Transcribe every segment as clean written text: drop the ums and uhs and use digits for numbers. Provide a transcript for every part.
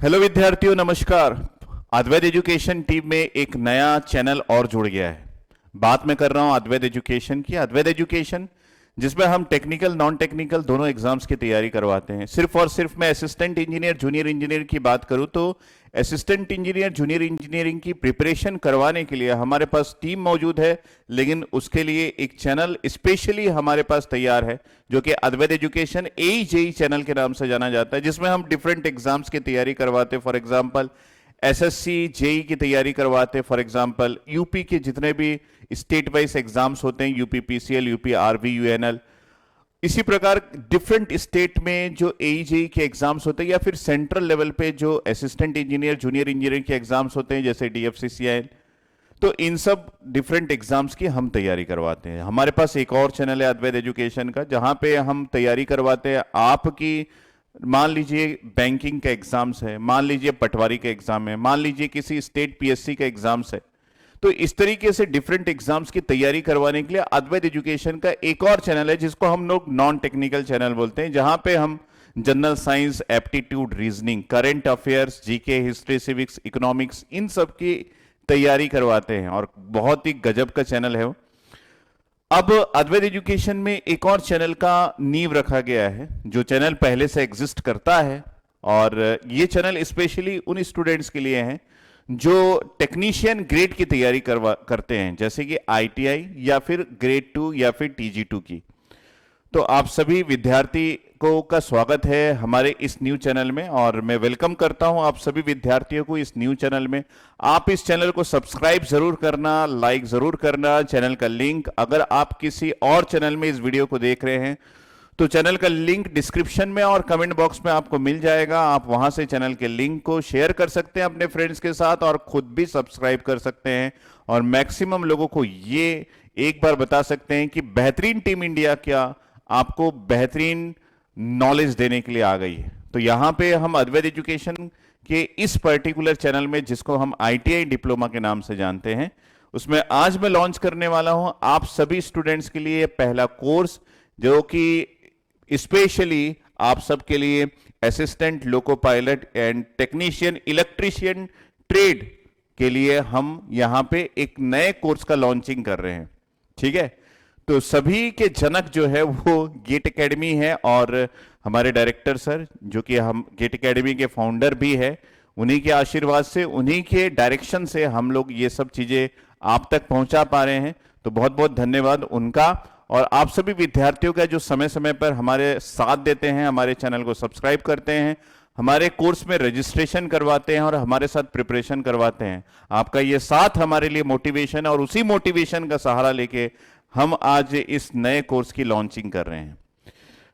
Hello विद्यार्थियों, नमस्कार। अद्वैत education team में एक नया चैनल और जुड़ गया है। बात मैं कर रहा हूं अद्वैत एजुकेशन की। अद्वैत एजुकेशन जिसमें हम टेक्निकल नॉन टेक्निकल दोनों एग्जाम्स की तैयारी करवाते हैं। सिर्फ और सिर्फ मैं असिस्टेंट इंजीनियर जूनियर इंजीनियर की बात करूं तो असिस्टेंट इंजीनियर जूनियर इंजीनियरिंग की प्रिपरेशन करवाने के लिए हमारे पास टीम मौजूद है, लेकिन उसके लिए एक चैनल स्पेशली हमारे पास तैयार है जो कि अद्वैत एजुकेशन AEJE चैनल के नाम से जाना जाता है, जिसमें हम डिफरेंट एग्जाम्स की तैयारी करवाते हैं। फॉर एग्जाम्पल SSC JEE की तैयारी करवाते हैं। फॉर एग्जाम्पल यूपी के जितने भी स्टेट वाइज एग्जाम्स होते हैं, UP PCL, UP RV, UNL, इसी प्रकार डिफरेंट स्टेट में जो AEJE के एग्जाम्स होते हैं या फिर सेंट्रल लेवल पे जो असिस्टेंट इंजीनियर जूनियर इंजीनियर के एग्जाम्स होते हैं जैसे DFCCIL, तो इन सब डिफरेंट एग्जाम्स की हम तैयारी करवाते हैं। हमारे पास एक और चैनल है अद्वैत एजुकेशन का, जहां पे हम तैयारी करवाते हैं आपकी। मान लीजिए बैंकिंग का एग्जाम्स है, मान लीजिए पटवारी का एग्जाम है, मान लीजिए किसी स्टेट PSC का एग्जाम्स है, तो इस तरीके से डिफरेंट एग्जाम्स की तैयारी करवाने के लिए अद्वैत एजुकेशन का एक और चैनल है जिसको हम लोग नॉन टेक्निकल चैनल बोलते हैं, जहां पे हम general science, aptitude, reasoning, current affairs, GK, history, civics, economics, इन सब की तैयारी करवाते हैं और बहुत ही गजब का चैनल है वो। अब अद्वैत एजुकेशन में एक और चैनल का नींव रखा गया है जो चैनल पहले से एग्जिस्ट करता है, और ये चैनल स्पेशली उन स्टूडेंट्स के लिए है जो टेक्नीशियन ग्रेड की तैयारी करते हैं, जैसे कि ITI या फिर ग्रेड 2 या फिर TG2 की। तो आप सभी विद्यार्थी को का स्वागत है हमारे इस न्यू चैनल में, और मैं वेलकम करता हूं आप सभी विद्यार्थियों को इस न्यू चैनल में। आप इस चैनल को सब्सक्राइब जरूर करना, लाइक जरूर करना। चैनल का लिंक, अगर आप किसी और चैनल में इस वीडियो को देख रहे हैं तो चैनल का लिंक डिस्क्रिप्शन में और कमेंट बॉक्स में आपको मिल जाएगा। आप वहां से चैनल के लिंक को शेयर कर सकते हैं अपने फ्रेंड्स के साथ और खुद भी सब्सक्राइब कर सकते हैं, और मैक्सिमम लोगों को ये एक बार बता सकते हैं कि बेहतरीन टीम इंडिया क्या आपको बेहतरीन नॉलेज देने के लिए आ गई है। तो यहां पे हम अद्वैत एजुकेशन के इस पर्टिकुलर चैनल में, जिसको हम ITI डिप्लोमा के नाम से जानते हैं, उसमें आज मैं लॉन्च करने वाला हूं आप सभी स्टूडेंट्स के लिए पहला कोर्स, जो कि स्पेशली आप सबके लिए assistant loco pilot and technician electrician trade के लिए हम यहां पे एक नए कोर्स का लॉन्चिंग कर रहे हैं। ठीक है, तो सभी के जनक जो है वो गेट एकेडमी है, और हमारे डायरेक्टर सर जो कि हम गेट एकेडमी के फाउंडर भी है, उन्हीं के आशीर्वाद से, उन्हीं के डायरेक्शन से हम लोग ये सब चीजें आप तक पहुंचा पा रहे हैं। तो बहुत बहुत धन्यवाद उनका, और आप सभी विद्यार्थियों का जो समय समय पर हमारे साथ देते हैं, हमारे चैनल को सब्सक्राइब करते हैं, हमारे कोर्स में रजिस्ट्रेशन करवाते हैं और हमारे साथ प्रिपरेशन करवाते हैं। आपका ये साथ हमारे लिए मोटिवेशन, और उसी मोटिवेशन का सहारा लेके हम आज इस नए कोर्स की लॉन्चिंग कर रहे हैं।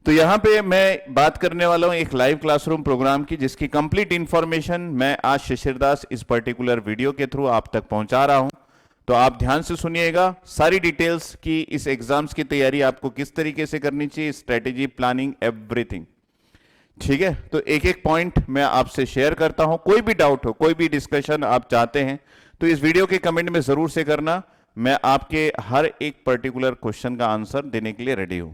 तो यहां पे मैं बात करने वाला हूं एक लाइव क्लासरूम प्रोग्राम की, जिसकी कंप्लीट इंफॉर्मेशन मैं आज शिशिर दास इस पर्टिकुलर वीडियो के थ्रू आप तक पहुंचा रहा हूं। तो आप ध्यान से सुनिएगा सारी डिटेल्स की, इस एग्जाम्स की तैयारी आपको किस तरीके से करनी चाहिए, स्ट्रेटेजी, प्लानिंग, एवरीथिंग। ठीक है, तो एक एक पॉइंट मैं आपसे शेयर करता हूं। कोई भी डाउट हो, कोई भी डिस्कशन आप चाहते हैं तो इस वीडियो के कमेंट में जरूर से करना। मैं आपके हर एक पर्टिकुलर क्वेश्चन का आंसर देने के लिए रेडी हूं।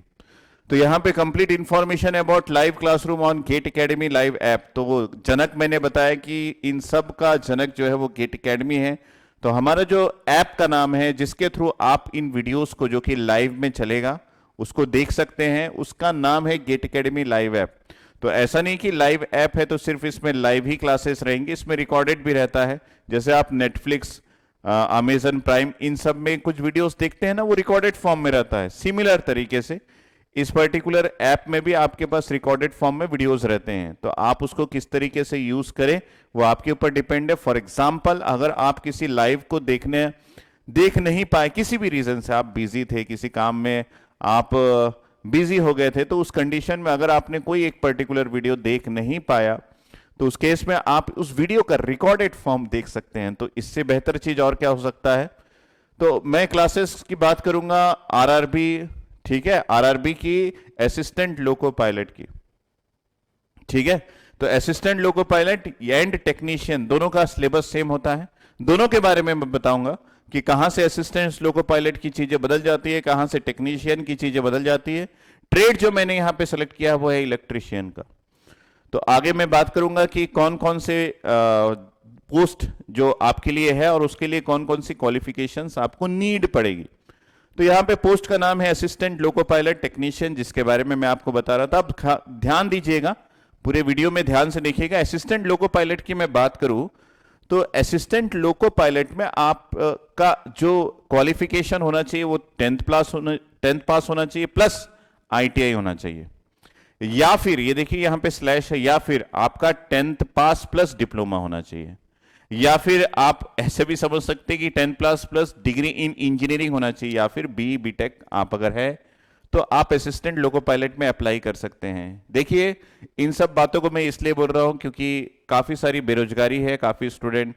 तो यहां पे complete information about live classroom on GATE academy live app. तो वो जनक मैंने बताया कि इन सब का जनक जो है वो गेट एकेडमी है। तो हमारा जो ऐप का नाम है, जिसके थ्रू आप इन वीडियोस को जो कि लाइव में चलेगा उसको देख सकते हैं, उसका नाम है गेट एकेडमी लाइव ऐप। तो ऐसा नहीं कि लाइव ऐप है तो सिर्फ इसमें लाइव ही क्लासेस रहेंगी, इसमें रिकॉर्डेड भी रहता है। जैसे आप नेटफ्लिक्स, अमेजन प्राइम, इन सब में कुछ वीडियोस देखते हैं ना, वो रिकॉर्डेड फॉर्म में रहता है। सिमिलर तरीके से इस पर्टिकुलर ऐप में भी आपके पास रिकॉर्डेड फॉर्म में वीडियोस रहते हैं। तो आप उसको किस तरीके से यूज करें वो आपके ऊपर डिपेंड है। फॉर एग्जांपल, अगर आप किसी लाइव को देख नहीं पाए, किसी भी रीजन से आप बिजी थे, किसी काम में आप बिजी हो गए थे, तो उस कंडीशन में अगर आपने कोई एक पर्टिकुलर वीडियो देख नहीं पाया तो उस केस में आप उस वीडियो का रिकॉर्डेड फॉर्म देख सकते हैं। तो इससे बेहतर चीज और क्या हो सकता है। तो मैं क्लासेस की बात करूंगा RRB, ठीक है, RRB की असिस्टेंट लोको पायलट की। ठीक है, तो assistant loco pilot and technician दोनों का सिलेबस सेम होता है। दोनों के बारे में मैं बताऊंगा कि कहां से असिस्टेंट लोको पायलट की चीजें बदल जाती है, कहां से टेक्नीशियन की चीजें बदल जाती है। ट्रेड जो मैंने यहां पे सेलेक्ट किया वो है इलेक्ट्रीशियन का। तो आगे मैं बात करूंगा कि कौन कौन से पोस्ट जो आपके लिए है और उसके लिए कौन कौन सी क्वालिफिकेशंस आपको नीड पड़ेगी। तो यहाँ पे पोस्ट का नाम है असिस्टेंट लोको पायलट टेक्नीशियन, जिसके बारे में मैं आपको बता रहा था। अब ध्यान दीजिएगा, पूरे वीडियो में ध्यान से देखिएगा। असिस्टेंट लोको पायलट की मैं बात करूं तो असिस्टेंट लोको पायलट में आप का जो क्वालिफिकेशन होना चाहिए वो 10th पास होना चाहिए प्लस आईटीआई होना चाहिए, या फिर ये देखिए यहां पे स्लैश है, या फिर आपका 10th पास प्लस डिप्लोमा होना चाहिए, या फिर आप ऐसे भी समझ सकते हैं कि 10 plus plus degree in engineering होना चाहिए, या फिर बी बीटेक आप अगर है तो आप असिस्टेंट लोको पायलट में अप्लाई कर सकते हैं। देखिए इन सब बातों को मैं इसलिए बोल रहा हूं क्योंकि काफी सारी बेरोजगारी है, काफी स्टूडेंट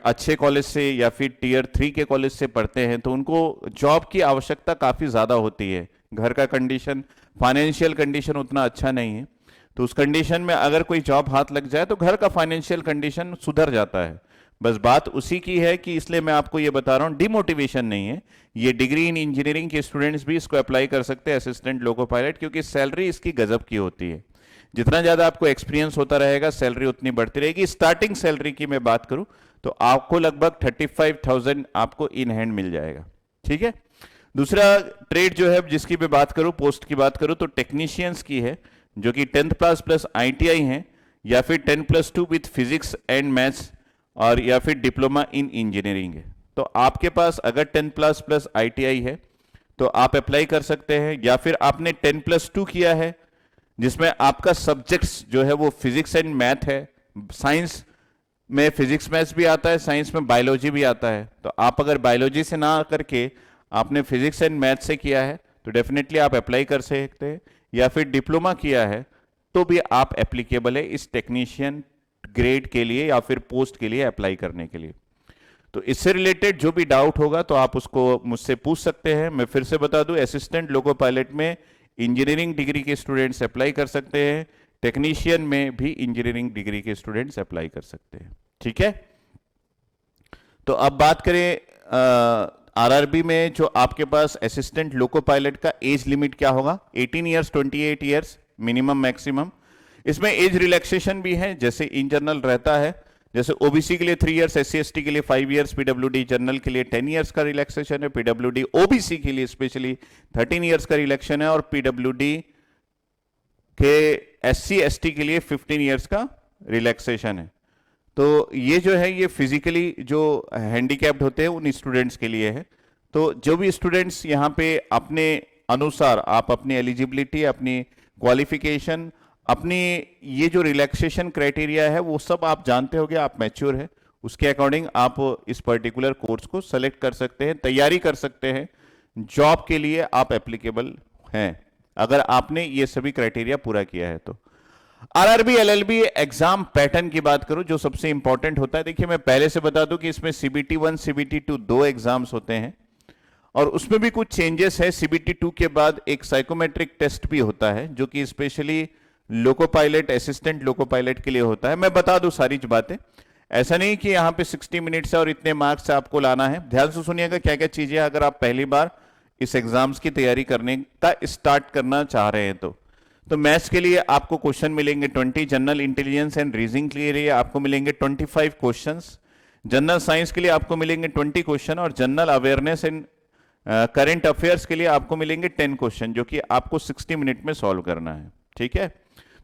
अच्छे कॉलेज से या फिर टियर 3 के कॉलेज से पढ़ते हैं, तो उनको जॉब की आवश्यकता काफी ज्यादा होती है। घर का कंडीशन, फाइनेंशियल कंडीशन उतना अच्छा नहीं है, तो उस कंडीशन में अगर कोई जॉब हाथ लग जाए तो घर का फाइनेंशियल कंडीशन सुधर जाता है। बस बात उसी की है कि इसलिए मैं आपको ये बता रहा हूं, डिमोटिवेशन नहीं है। ये डिग्री इन इंजीनियरिंग के स्टूडेंट्स भी इसको अप्लाई कर सकते हैं असिस्टेंट लोको पायलट, क्योंकि सैलरी इसकी गजब की होती है। जितना ज्यादा आपको एक्सपीरियंस होता रहेगा सैलरी उतनी बढ़ती रहेगी। स्टार्टिंग सैलरी की मैं बात करूं तो आपको लगभग 35,000 आपको इन हैंड मिल जाएगा। ठीक है। दूसरा ट्रेड जो है जिसकी मैं बात करूं, पोस्ट की बात करूं तो टेक्नीशियंस की है, जो कि 10th पास प्लस आईटीआई है, या फिर 10+2 विथ फिजिक्स एंड मैथ्स, और या फिर डिप्लोमा इन इंजीनियरिंग है। तो आपके पास अगर 10 प्लस प्लस आईटीआई है तो आप अप्लाई कर सकते हैं, या फिर आपने 10+2 किया है जिसमें आपका सब्जेक्ट्स जो है वो फिजिक्स एंड मैथ है, साइंस में फिजिक्स मैथ्स भी आता है, साइंस में बायोलॉजी भी आता है, तो आप अगर बायोलॉजी से ना करके आपने फिजिक्स एंड मैथ से किया है तो डेफिनेटली आप अप्लाई कर सकते हैं, या फिर डिप्लोमा किया है तो भी आप एप्लीकेबल है इस टेक्नीशियन ग्रेड के लिए या फिर पोस्ट के लिए अप्लाई करने के लिए। तो इससे रिलेटेड जो भी डाउट होगा तो आप उसको मुझसे पूछ सकते हैं। मैं फिर से बता दूं, असिस्टेंट लोको पायलट में इंजीनियरिंग डिग्री के स्टूडेंट्स अप्लाई कर सकते हैं, टेक्नीशियन में भी इंजीनियरिंग डिग्री के स्टूडेंट्स अप्लाई कर सकते हैं। ठीक है। तो अब बात करें आरआरबी में जो आपके पास असिस्टेंट लोको पायलट का एज लिमिट क्या होगा, 18 ईयर्स 28 ईयर्स मिनिमम मैक्सिमम। इसमें एज रिलैक्सेशन भी है, जैसे इन जनरल रहता है, जैसे ओबीसी के लिए 3 इयर्स, एससी एसटी के लिए 5 इयर्स, पीडब्ल्यूडी जनरल के लिए 10 इयर्स का रिलैक्सेशन है, पीडब्ल्यूडी ओबीसी के लिए स्पेशली 13 इयर्स का रिलैक्सेशन है, और पीडब्ल्यूडी के एससी एसटी के लिए 15 इयर्स का रिलैक्सेशन है। तो ये जो है ये फिजिकली जो हैंडीकैप्ड होते हैं उन स्टूडेंट्स के लिए है। तो जो भी स्टूडेंट्स यहाँ पे अपने अनुसार आप अपनी एलिजिबिलिटी, अपनी क्वालिफिकेशन, अपनी ये जो रिलैक्सेशन क्राइटेरिया है वो सब आप जानते होगे, आप मैच्योर है, उसके अकॉर्डिंग आप इस पर्टिकुलर कोर्स को सेलेक्ट कर सकते हैं, तैयारी कर सकते हैं, जॉब के लिए आप एप्लीकेबल हैं अगर आपने ये सभी क्राइटेरिया पूरा किया है। तो आरआरबी एलएलबी एग्जाम पैटर्न की बात करूं जो सबसे इंपॉर्टेंट होता है, देखिए मैं पहले से बता दूं कि इसमें सीबीटी 1 सीबीटी 2 दो एग्जाम्स होते हैं, और उसमें भी कुछ चेंजेस है। सीबीटी 2 के बाद एक साइकोमेट्रिक टेस्ट भी होता है जो कि specially loco pilot, assistant loco pilot के लिए होता है। मैं बता दूं सारी बातें, ऐसा नहीं कि यहां पे 60 मिनट्स है और इतने मार्क्स आपको लाना है। ध्यान से सुनिएगा क्या क्या चीजें अगर आप पहली बार इस एग्जाम्स की तैयारी करने का स्टार्ट करना चाह रहे हैं। तो मैथ्स के लिए आपको क्वेश्चन मिलेंगे 20, जनरल इंटेलिजेंस एंड रीजनिंग के लिए आपको मिलेंगे 25 क्वेश्चंस, जनरल साइंस के लिए आपको मिलेंगे 20 क्वेश्चन, और general awareness and current affairs के लिए आपको मिलेंगे 10 क्वेश्चन, जो कि आपको 60 मिनट में सॉल्व करना है। ठीक है।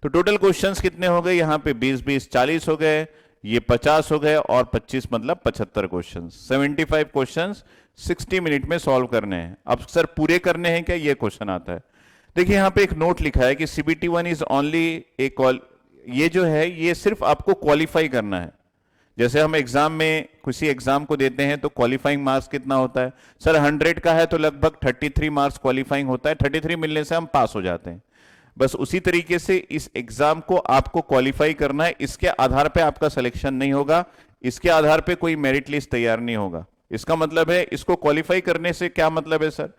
तो टोटल क्वेश्चंस कितने हो गए यहाँ पे, 20 40 हो गए, ये 50 हो गए, और 25 मतलब 75 क्वेश्चंस, 75 क्वेश्चंस 60 मिनट में सॉल्व करने हैं। अब सर पूरे करने हैं क्या, ये क्वेश्चन आता है। देखिए यहाँ पे एक नोट लिखा है कि CBT 1 is only A call, ये जो है ये सिर्फ आपको क्वालिफाई करना है। जैसे हम एग्जाम में किसी एग्जाम को देते हैं तो क्वालिफाइंग मार्क्स कितना होता है, सर 100 का है तो लगभग 33 मार्क्स क्वालिफाइंग होता है, 33 मिलने से हम पास हो जाते हैं। बस उसी तरीके से इस एग्जाम को आपको क्वालिफाई करना है, इसके आधार पे आपका सिलेक्शन नहीं होगा, इसके आधार पे कोई मेरिट लिस्ट तैयार नहीं होगा। इसका मतलब है, इसको क्वालिफाई करने से क्या मतलब है सर,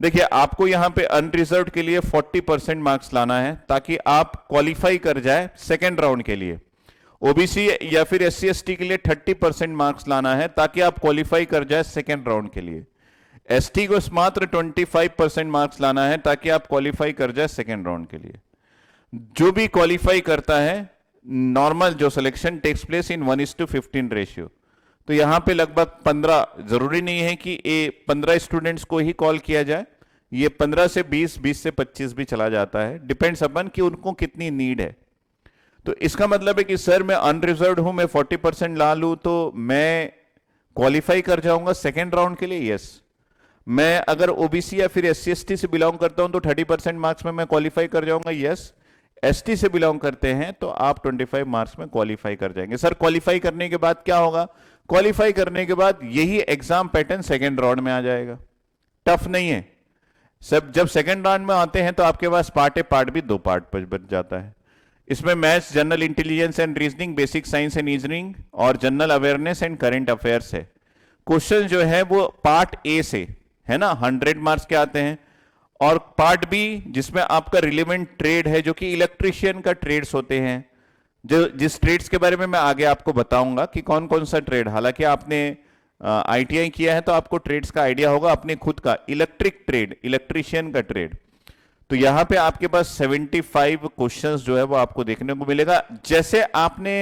देखिए आपको यहां पे अनरिजर्व्ड के लिए 40% मार्क्स लाना है ताकि आप क्वालिफाई कर जाए सेकेंड राउंड के लिए। ओबीसी या फिर एससी एसटी के लिए 30% मार्क्स लाना है ताकि आप क्वालिफाई कर जाए सेकेंड राउंड के लिए। एसटी को मात्र 25% मार्क्स लाना है ताकि आप क्वालिफाई कर जाए सेकेंड राउंड के लिए। जो भी क्वालिफाई करता है, नॉर्मल जो selection takes place in 1:15 ratio. तो यहां पे लगभग 15, जरूरी नहीं है कि ये 15 स्टूडेंट्स को ही कॉल किया जाए, ये 15 से 20, 20 से 25 भी चला जाता है, डिपेंड्स अपन कि उनको कितनी नीड है। तो इसका मतलब है कि सर मैं अनरिजर्व्ड हूं, मैं 40% ला लूं तो मैं क्वालिफाई कर जाऊंगा सेकेंड राउंड के लिए? यस। मैं अगर ओबीसी या फिर एससी एसटी से बिलोंग करता हूं तो 30% मार्क्स में मैं क्वालिफाई कर जाऊंगा? यस। एसटी से बिलोंग करते हैं तो आप 25 मार्क्स में क्वालिफाई कर जाएंगे। सर क्वालिफाई करने के बाद क्या होगा? क्वालिफाई करने के बाद यही एग्जाम पैटर्न सेकेंड राउंड में आ जाएगा। टफ नहीं है सब। जब सेकेंड राउंड में आते हैं तो आपके पास part A part B 2 part पर बन जाता है। इसमें maths, general intelligence and reasoning, basic science and engineering और general awareness and current affairs है। क्वेश्चन जो है वो पार्ट ए से है ना, 100 मार्क्स के आते हैं, और पार्ट बी जिसमें आपका रिलेवेंट ट्रेड है जो कि इलेक्ट्रीशियन का ट्रेड्स होते हैं, जो जिस ट्रेड्स के बारे में मैं आगे आपको बताऊंगा कि कौन कौन सा ट्रेड। हालांकि आपने आईटीआई किया है तो आपको ट्रेड्स का आइडिया होगा, अपने खुद का इलेक्ट्रिक ट्रेड, इलेक्ट्रीशियन का ट्रेड। तो यहां पे आपके पास 75 क्वेश्चंस जो है वो आपको देखने को मिलेगा। जैसे आपने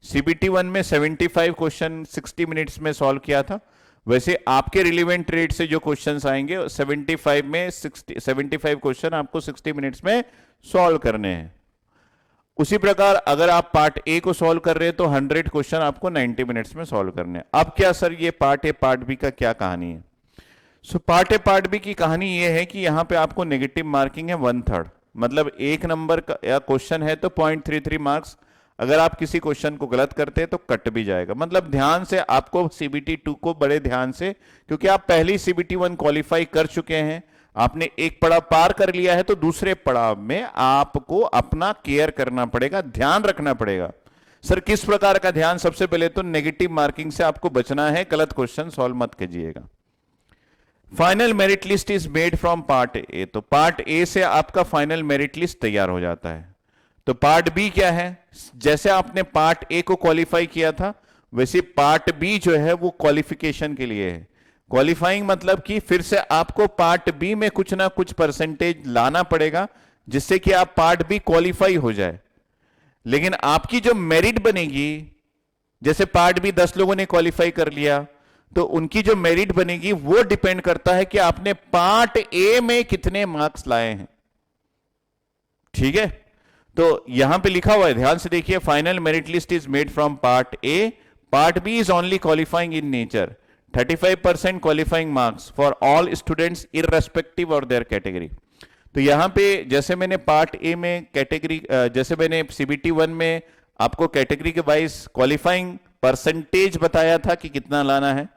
सीबीटी 1 में 75 क्वेश्चन 60 मिनट्स में सॉल्व किया था, वैसे आपके रिलेवेंट ट्रेड से जो क्वेश्चंस आएंगे 75 में 75 क्वेश्चन आपको 60 मिनट्स में सॉल्व करने हैं। उसी प्रकार अगर आप पार्ट ए को सॉल्व कर रहे हैं तो 100 क्वेश्चन आपको 90 मिनट्स में सॉल्व करने हैं। अब क्या सर ये पार्ट ए पार्ट बी का क्या कहानी है? So part A part B की कहानी ये है कि यहां पे आपको नेगेटिव मार्किंग है 1/3, मतलब एक नंबर का या क्वेश्चन है तो 0.33 मार्क्स। अगर आप किसी क्वेश्चन को गलत करते हैं तो कट भी जाएगा। मतलब ध्यान से आपको सीबीटी 2 को बड़े ध्यान से, क्योंकि आप पहली सीबीटी 1 क्वालिफाई कर चुके हैं, आपने एक पड़ाव पार कर लिया है, तो दूसरे पड़ाव में आपको अपना केयर करना पड़ेगा, ध्यान रखना पड़ेगा। सर किस प्रकार का ध्यान? सबसे पहले तो नेगेटिव मार्किंग से आपको बचना है, गलत क्वेश्चन सॉल्व मत कीजिएगा। Final merit list is made from part ए। तो पार्ट ए से आपका फाइनल मेरिट लिस्ट तैयार हो जाता है। तो पार्ट बी क्या है? जैसे आपने पार्ट ए को क्वालिफाई किया था, वैसे पार्ट बी जो है वो क्वालिफिकेशन के लिए है। क्वालिफाइंग मतलब कि फिर से आपको पार्ट बी में कुछ ना कुछ परसेंटेज लाना पड़ेगा जिससे कि आप पार्ट बी क्वालिफाई हो जाए। लेकिन आपकी जो मेरिट बनेगी, जैसे पार्ट बी 10 लोगों ने क्वालिफाई कर लिया, तो उनकी जो मेरिट बनेगी वो डिपेंड करता है कि आपने पार्ट ए में कितने मार्क्स लाए हैं। ठीक है, तो यहां पे लिखा हुआ है, ध्यान से देखिए, final merit list is made from part A, part B is only qualifying in nature, 35% qualifying marks for all students irrespective of their category. तो यहां पे जैसे मैंने पार्ट ए में कैटेगरी, जैसे मैंने सीबीटी 1 में आपको कैटेगरी के वाइज क्वालिफाइंग परसेंटेज बताया था कि कितना लाना है,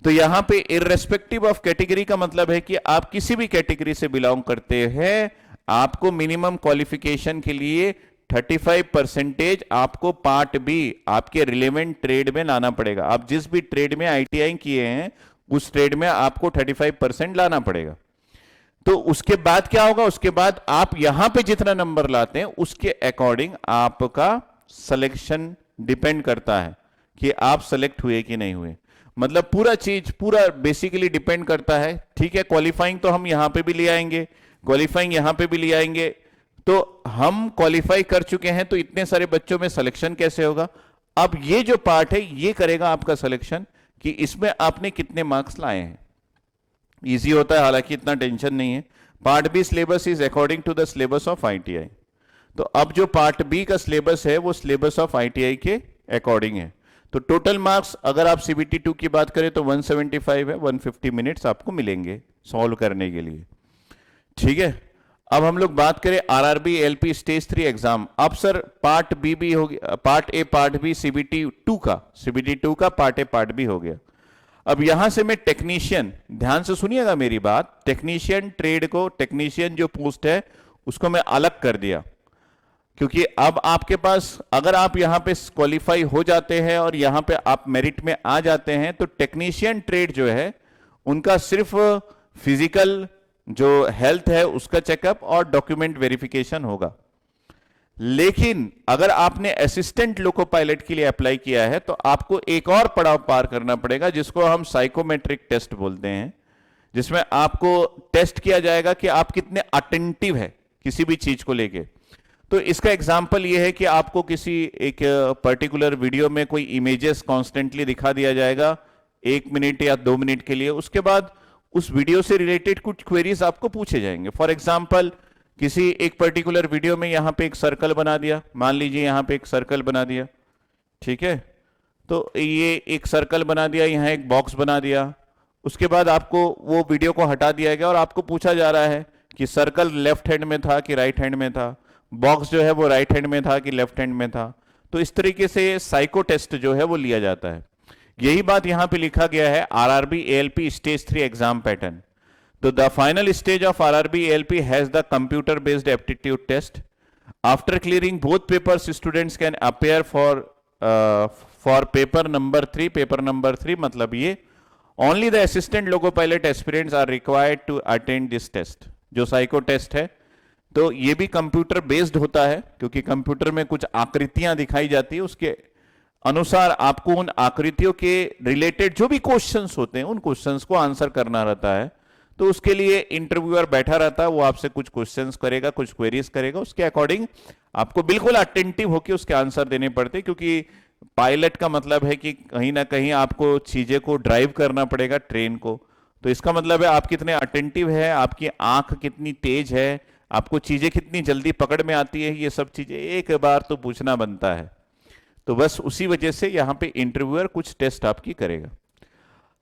तो यहां पे इररेस्पेक्टिव ऑफ कैटेगरी का मतलब है कि आप किसी भी कैटेगरी से बिलोंग करते हैं, आपको मिनिमम क्वालिफिकेशन के लिए 35% आपको पार्ट बी आपके रिलेवेंट ट्रेड में लाना पड़ेगा। आप जिस भी ट्रेड में आईटीआई किए हैं उस ट्रेड में आपको 35% लाना पड़ेगा। तो उसके बाद क्या होगा? उसके बाद आप यहां पे जितना नंबर लाते हैं उसके अकॉर्डिंग आपका सिलेक्शन डिपेंड करता है कि आप सेलेक्ट हुए कि नहीं हुए। मतलब पूरा चीज पूरा बेसिकली डिपेंड करता है। ठीक है, क्वालिफाइंग तो हम यहां पे भी ले आएंगे, क्वालिफाइंग यहां पे भी ले आएंगे। तो हम क्वालिफाई कर चुके हैं तो इतने सारे बच्चों में सिलेक्शन कैसे होगा? अब ये जो पार्ट है ये करेगा आपका सिलेक्शन कि इसमें आपने कितने मार्क्स लाए हैं। इजी होता है, हालांकि इतना टेंशन नहीं है। Part B syllabus is according to the syllabus of ITI. तो अब जो पार्ट बी का सिलेबस है वो सिलेबस ऑफ आईटीआई के अकॉर्डिंग है। तो टोटल मार्क्स अगर आप सीबीटी 2 की बात करें तो 175 है, 150 मिनट्स आपको मिलेंगे सॉल्व करने के लिए। ठीक है, अब हम लोग बात करें आरआरबी एलपी स्टेज 3 एग्जाम। अब सर पार्ट बी भी हो गया, part A part B CBT 2 का पार्ट ए पार्ट बी हो गया। अब यहां से मैं टेक्नीशियन, ध्यान से सुनिएगा मेरी बात, टेक्नीशियन ट्रेड को, टेक्नीशियन जो पोस्ट है उसको मैं अलग कर दिया, क्योंकि अब आपके पास अगर आप यहां पे क्वालिफाई हो जाते हैं और यहां पे आप मेरिट में आ जाते हैं तो टेक्नीशियन ट्रेड जो है उनका सिर्फ फिजिकल जो हेल्थ है उसका चेकअप और डॉक्यूमेंट वेरिफिकेशन होगा। लेकिन अगर आपने असिस्टेंट लोको पायलट के लिए अप्लाई किया है तो आपको एक और पड़ाव पार करना पड़ेगा जिसको हम साइकोमेट्रिक टेस्ट बोलते हैं, जिसमें आपको टेस्ट किया जाएगा कि आप कितने अटेंटिव है किसी भी चीज को लेके। तो इसका एग्जाम्पल ये है कि आपको किसी एक पर्टिकुलर वीडियो में कोई इमेजेस कॉन्स्टेंटली दिखा दिया जाएगा 1 मिनट या 2 मिनट के लिए, उसके बाद उस वीडियो से रिलेटेड कुछ क्वेरीज आपको पूछे जाएंगे। फॉर एग्जाम्पल किसी एक पर्टिकुलर वीडियो में यहां पे एक सर्कल बना दिया, मान लीजिए यहां पे एक सर्कल बना दिया, ठीक है, तो ये एक सर्कल बना दिया, यहां एक बॉक्स बना दिया, उसके बाद आपको वो वीडियो को हटा दिया गया और आपको पूछा जा रहा है कि सर्कल लेफ्ट हैंड में था कि राइट हैंड में था, बॉक्स जो है वो राइट हैंड में था कि लेफ्ट हैंड में था। तो इस तरीके से साइको टेस्ट जो है वो लिया जाता है। यही बात यहां पे लिखा गया है RRB ALP stage 3 exam pattern. तो the final stage of RRB ALP has the computer based aptitude test. After clearing both papers students can appear for paper number 3। Paper number 3 मतलब ये only the assistant loco pilot aspirants are required to attend this test. जो psycho test है तो ये भी computer based होता है, क्योंकि कंप्यूटर में कुछ आकृतियां दिखाई जाती है, उसके अनुसार आपको उन आकृतियों के रिलेटेड जो भी क्वेश्चंस होते हैं उन क्वेश्चंस को आंसर करना रहता है। तो उसके लिए इंटरव्यूअर बैठा रहता है, वो आपसे कुछ क्वेश्चंस करेगा, कुछ क्वेरीज करेगा, उसके अकॉर्डिंग आपको बिल्कुल अटेंटिव होकर उसके आंसर देने पड़ते हैं, क्योंकि पायलट का मतलब है कि कहीं ना कहीं आपको चीजें को ड्राइव करना पड़ेगा ट्रेन को। तो इसका मतलब है आप कितने अटेंटिव है, आपकी आंख कितनी तेज है, आपको चीजें कितनी जल्दी पकड़ में आती है, ये सब चीजें एक बार तो पूछना बनता है। तो बस उसी वजह से यहां पे इंटरव्यूअर कुछ टेस्ट आपकी करेगा।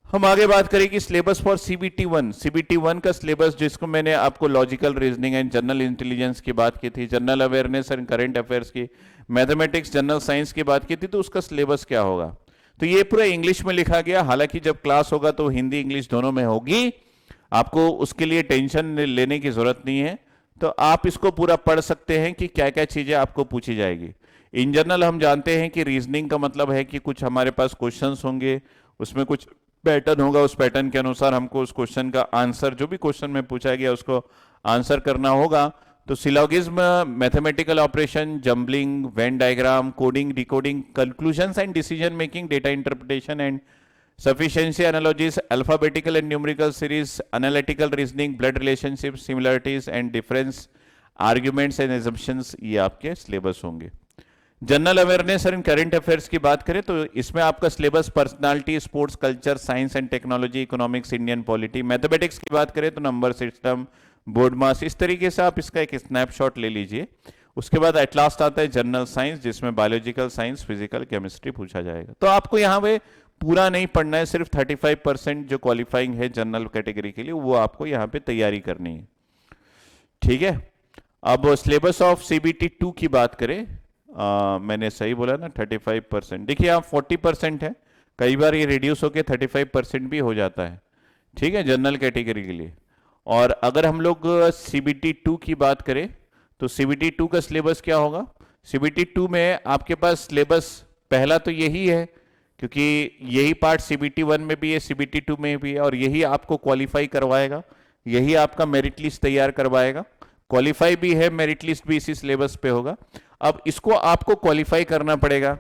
हम आगे बात करेंगे सिलेबस फॉर सीबीटी 1। सीबीटी 1 का सिलेबस, जिसको मैंने आपको logical reasoning and general intelligence की बात की थी, general awareness and current affairs की, मैथमेटिक्स, जनरल साइंस की बात की थी, तो उसका सिलेबस क्या होगा। तो ये पूरा इंग्लिश में लिखा गया, हालांकि जब क्लास होगा तो हिंदी इंग्लिश दोनों में होगी, आपको उसके लिए टेंशन लेने की जरूरत नहीं है। तो आप इसको पूरा पढ़ सकते हैं कि क्या क्या चीजें आपको पूछी जाएगी। इन जनरल हम जानते हैं कि रीजनिंग का मतलब है कि कुछ हमारे पास क्वेश्चंस होंगे, उसमें कुछ पैटर्न होगा, उस पैटर्न के अनुसार हमको उस क्वेश्चन का आंसर, जो भी क्वेश्चन में पूछा गया उसको आंसर करना होगा। तो syllogism, mathematical operation, jumbling, Venn diagram, coding, decoding, conclusions and decision making, data interpretation and sufficiency analogies, alphabetical and numerical series, analytical reasoning, blood relationships, similarities and difference, arguments and assumptions, ये आपके syllabus होंगे। General awareness और current affairs की बात करें तो इसमें आपका syllabus personality, sports, culture, science and technology, economics, Indian polity. Mathematics की बात करें तो नंबर सिस्टम, बोर्ड मास, इस तरीके से आप इसका एक स्नैपशॉट ले लीजिए। उसके बाद एट लास्ट आता है जनरल साइंस, जिसमें बायोलॉजिकल साइंस, फिजिकल, केमिस्ट्री पूछा जाएगा। तो आपको यहाँ पे पूरा नहीं पढ़ना है, सिर्फ 35% जो क्वालिफाइंग है जनरल कैटेगरी के लिए वो आपको यहाँ पे तैयारी करनी है, ठीक है। अब सिलेबस ऑफ सीबीटी 2 की बात करें, मैंने सही बोला ना 35%, देखिए आप 40% है, कई बार ये रिड्यूस होकर 35% भी हो जाता है, ठीक है, जनरल कैटेगरी के लिए। और अगर हम लोग सीबीटी 2 की बात करें तो सीबीटी 2 का सिलेबस क्या होगा। सीबीटी 2 में आपके पास सिलेबस पहला तो यही है, क्योंकि यही पार्ट सीबीटी 1 में भी है, सीबीटी 2 में भी है, और यही आपको क्वालिफाई करवाएगा, यही आपका मेरिट लिस्ट तैयार करवाएगा। क्वालिफाई भी है, मेरिट लिस्ट भी इसी सिलेबस पे होगा। अब इसको आपको क्वालिफाई करना पड़ेगा,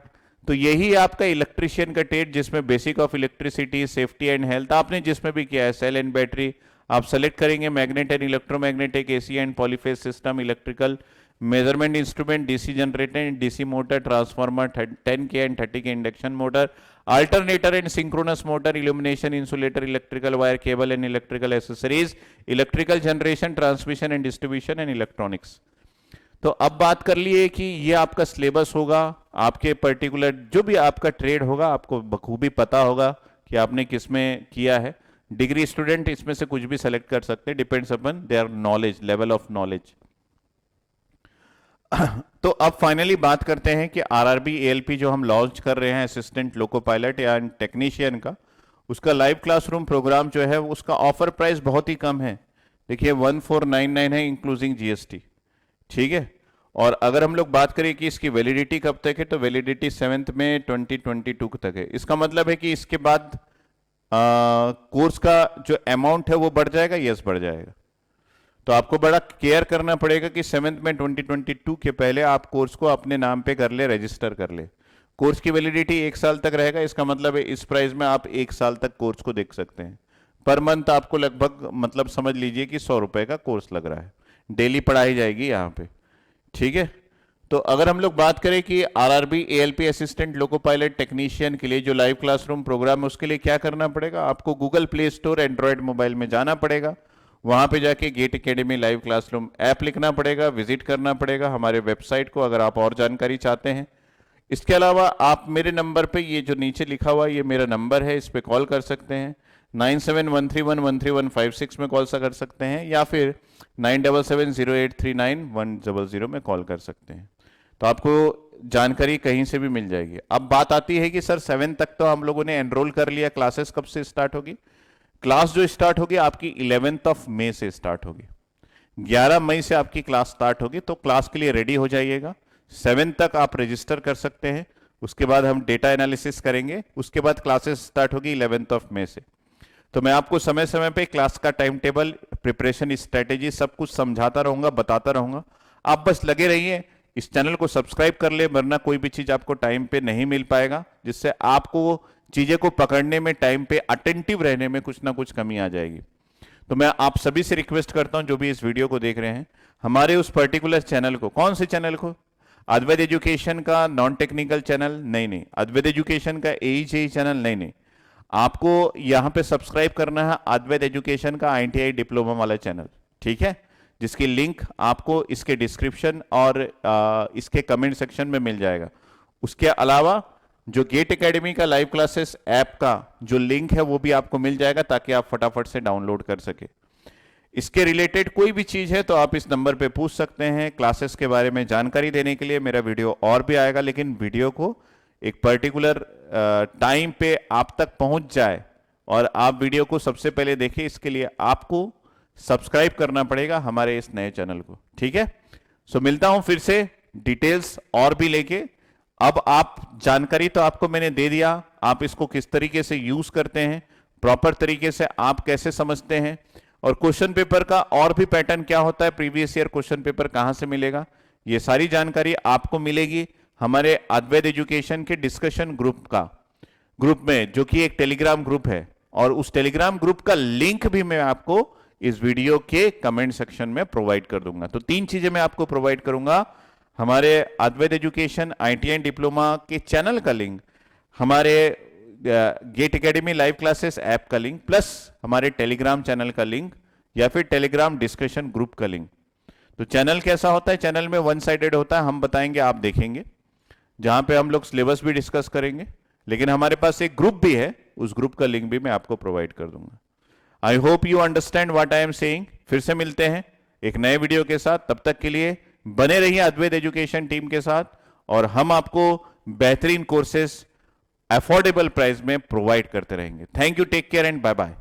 तो यही आपका इलेक्ट्रिशियन का टेट, जिसमें basic of electricity, safety and health आपने जिसमें भी किया है, सेल एंड बैटरी आप सेलेक्ट करेंगे, magnet and electromagnetic, AC and polyphase system, electrical measurement instrument, DC generator and DC motor, transformer, 10K and 30K induction motor, alternator and synchronous motor, illumination, insulator, electrical wire, cable and electrical accessories, electrical generation, transmission and distribution and electronics. तो अब बात कर लिए कि ये आपका syllabus होगा, आपके पर्टिकुलर जो भी आपका ट्रेड होगा आपको बखूबी पता होगा कि आपने किस में किया है। डिग्री स्टूडेंट इसमें से कुछ भी सेलेक्ट कर सकते हैं, depends upon their knowledge, level of knowledge. तो अब फाइनली बात करते हैं कि आरआरबी एएलपी जो हम लॉन्च कर रहे हैं असिस्टेंट लोको पायलट या टेक्नीशियन का, उसका लाइव क्लासरूम प्रोग्राम जो है उसका ऑफर प्राइस बहुत ही कम है, देखिए 1499 है इंक्लूसिंग जीएसटी, ठीक है। और अगर हम लोग बात करें कि इसकी वैलिडिटी कब तक है, तो वैलिडिटी 7 में 2022 तक है। इसका मतलब है कि इसके बाद कोर्स का जो अमाउंट है वो बढ़ जाएगा, यस बढ़ जाएगा। तो आपको बड़ा केयर करना पड़ेगा कि 7 में 2022 के पहले आप कोर्स को अपने नाम पे कर ले, रजिस्टर कर ले। कोर्स की वैलिडिटी 1 साल तक रहेगा, इसका मतलब है इस प्राइस में आप 1 साल तक कोर्स को देख सकते हैं। पर मंथ आपको लगभग मतलब समझ लीजिए कि 100 रुपए का कोर्स लग रहा है, डेली पढ़ाई जाएगी यहाँ पे, ठीक है। तो अगर हम लोग बात करें कि RRB ALP assistant loco pilot technician के लिए जो लाइव क्लासरूम प्रोग्राम है उसके लिए क्या करना पड़ेगा, आपको Google Play Store Android mobile में जाना पड़ेगा, वहां पे जाके GATE academy live classroom app लिखना पड़ेगा, विजिट करना पड़ेगा हमारे वेबसाइट को अगर आप और जानकारी चाहते हैं। इसके अलावा आप मेरे नंबर पे, ये जो नीचे लिखा हुआ ये मेरा नंबर है, इस पे कॉल कर सकते हैं। 9713113156 में कॉल कर सकते हैं या फिर 9770839100 में कॉल कर सकते हैं। तो आपको जानकारी कहीं से भी मिल जाएगी। अब बात आती है कि सर 7 तक तो हम लोगों ने एनरोल कर लिया, क्लासेस कब से स्टार्ट होगी? क्लास जो स्टार्ट होगी आपकी 11 मई से स्टार्ट होगी। 11 मई से आपकी क्लास स्टार्ट होगी, तो क्लास के लिए रेडी हो जाइएगा। 7 तक आप रजिस्टर कर सकते हैं, उसके बाद हम डेटा एनालिसिस करेंगे, उसके बाद क्लासेस स्टार्ट होगी 11 मई से। तो मैं आपको समय समय पे क्लास का टाइम टेबल, प्रिपरेशन स्ट्रेटेजी सब कुछ समझाता रहूंगा, बताता रहूंगा। आप बस लगे रहिए, इस चैनल को सब्सक्राइब कर ले, वरना कोई भी चीज आपको टाइम पे नहीं मिल पाएगा, जिससे आपको चीजें को पकड़ने में, टाइम पे अटेंटिव रहने में कुछ ना कुछ कमी आ जाएगी। तो मैं आप सभी से रिक्वेस्ट करता हूं जो भी इस वीडियो को देख रहे हैं, हमारे उस पर्टिकुलर चैनल को, कौन से चैनल को, अद्वैत एजुकेशन का नॉन टेक्निकल चैनल नहीं, अद्वैत एजुकेशन का AEJE चैनल नहीं, आपको यहां पे सब्सक्राइब करना है अद्वैत एजुकेशन का ITI डिप्लोमा वाला चैनल, ठीक है, जिसकी लिंक आपको इसके डिस्क्रिप्शन और इसके कमेंट सेक्शन में मिल जाएगा। उसके अलावा जो गेट एकेडमी का लाइव क्लासेस ऐप का जो लिंक है वो भी आपको मिल जाएगा, ताकि आप फटाफट से डाउनलोड कर सके। इसके रिलेटेड कोई भी चीज है तो आप इस नंबर पे पूछ सकते हैं। क्लासेस के बारे में जानकारी देने के लिए मेरा वीडियो और भी आएगा, लेकिन वीडियो को एक पर्टिकुलर टाइम पे आप तक पहुंच जाए और आप वीडियो को सबसे पहले देखें, इसके लिए आपको सब्सक्राइब करना पड़ेगा हमारे इस नए चैनल को, ठीक है। सो मिलता हूं फिर से डिटेल्स और भी लेके। अब आप जानकारी तो आपको मैंने दे दिया, आप इसको किस तरीके से यूज करते हैं, प्रॉपर तरीके से आप कैसे समझते हैं, और क्वेश्चन पेपर का और भी पैटर्न क्या होता है, प्रीवियस ईयर क्वेश्चन पेपर कहां से मिलेगा, ये सारी जानकारी आपको मिलेगी हमारे अद्वैत एजुकेशन के डिस्कशन ग्रुप में, जो कि एक टेलीग्राम ग्रुप है, और उस टेलीग्राम ग्रुप का लिंक भी मैं आपको इस वीडियो के कमेंट सेक्शन में प्रोवाइड कर दूंगा। तो 3 चीजें मैं आपको प्रोवाइड करूंगा, हमारे अद्वैत एजुकेशन ITI डिप्लोमा के चैनल का लिंक, हमारे GATE academy live classes app का लिंक, प्लस हमारे टेलीग्राम चैनल का लिंक या फिर टेलीग्राम डिस्कशन ग्रुप का लिंक। तो चैनल कैसा होता है, चैनल में वन साइडेड होता है, हम बताएंगे आप देखेंगे, जहां पे हम लोग सिलेबस भी डिस्कस करेंगे, लेकिन हमारे पास एक ग्रुप भी है, उस ग्रुप का लिंक भी मैं आपको प्रोवाइड कर दूंगा। I hope you understand what I am saying. फिर से मिलते हैं एक नए वीडियो के साथ, तब तक के लिए बने रहिए अद्वैत एजुकेशन टीम के साथ, और हम आपको बेहतरीन कोर्सेस अफोर्डेबल प्राइस में प्रोवाइड करते रहेंगे। Thank you, take care and bye bye.